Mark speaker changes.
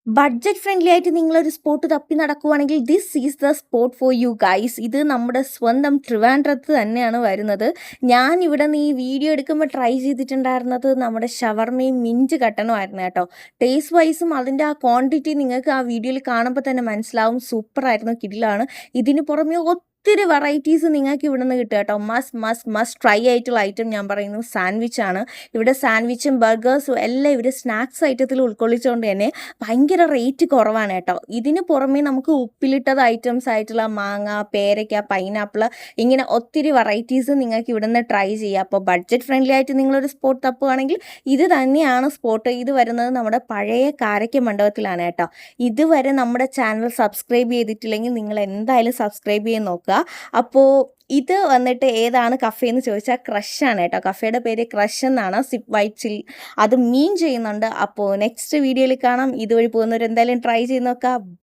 Speaker 1: Budget friendly ആയിട്ട് നിങ്ങളൊരു spot തപ്പി നടക്കുവാണെങ്കിൽ this is the spot for you guys. ഇത് നമ്മുടെ സ്വന്തം ട്രിവാൻഡ്രത്ത് തന്നെയാണ് വരുന്നത്. ഞാൻ ഇവിടെ നിന്ന് ഈ വീഡിയോ എടുക്കുമ്പോൾ ട്രൈ ചെയ്തിട്ടുണ്ടായിരുന്നത് നമ്മുടെ ഷവർമയും മിഞ്ച് കട്ടനുമായിരുന്നു കേട്ടോ. ടേസ്റ്റ് വൈസും അതിൻ്റെ ആ ക്വാണ്ടിറ്റി നിങ്ങൾക്ക് ആ വീഡിയോയിൽ കാണുമ്പോൾ തന്നെ മനസ്സിലാവും. സൂപ്പറായിരുന്നു, കിടിലാണ്. ഇതിന് പുറമെ ഒത്തിരി വെറൈറ്റീസ് നിങ്ങൾക്ക് ഇവിടെ നിന്ന് കിട്ടുക കേട്ടോ. മസ്റ്റ് ട്രൈ ആയിട്ടുള്ള ഐറ്റം ഞാൻ പറയുന്നു സാൻഡ്വിച്ചാണ്. ഇവിടെ സാൻഡ്വിച്ചും ബർഗേഴ്സും എല്ലാം ഇവർ സ്നാക്സ് ഐറ്റത്തിൽ ഉൾക്കൊള്ളിച്ചുകൊണ്ട് തന്നെ ഭയങ്കര റേറ്റ് കുറവാണ് കേട്ടോ. ഇതിന് പുറമേ നമുക്ക് ഉപ്പിലിട്ടത് ഐറ്റംസ് ആയിട്ടുള്ള മാങ്ങ, പേരയ്ക്ക, പൈനാപ്പിൾ, ഇങ്ങനെ ഒത്തിരി വെറൈറ്റീസ് നിങ്ങൾക്ക് ഇവിടെ നിന്ന് ട്രൈ ചെയ്യാം. അപ്പോൾ ബഡ്ജറ്റ് ഫ്രണ്ട്ലി ആയിട്ട് നിങ്ങളൊരു സ്പോട്ട് തപ്പുകയാണെങ്കിൽ ഇത് തന്നെയാണ് സ്പോട്ട്. ഇത് വരുന്നത് നമ്മുടെ പഴയ കാരയ്ക്ക മണ്ഡപത്തിലാണ് കേട്ടോ. ഇതുവരെ നമ്മുടെ ചാനൽ സബ്സ്ക്രൈബ് ചെയ്തിട്ടില്ലെങ്കിൽ നിങ്ങൾ എന്തായാലും സബ്സ്ക്രൈബ് ചെയ്ത് നോക്കുക. അപ്പോൾ ഇത് വന്നിട്ട് ഏതാണ് കഫേ എന്ന് ചോദിച്ചാൽ ക്രഷാണ് കേട്ടോ. കഫേയുടെ പേര് ക്രഷ് എന്നാണ്. സിപ്പ് വൈറ്റ് ചിൽ അത് മീൻ ചെയ്യുന്നുണ്ട്. അപ്പോൾ നെക്സ്റ്റ് വീഡിയോയിൽ കാണാം. ഇതുവഴി പോകുന്നവർ എന്തായാലും ട്രൈ ചെയ്ത് നോക്കാം.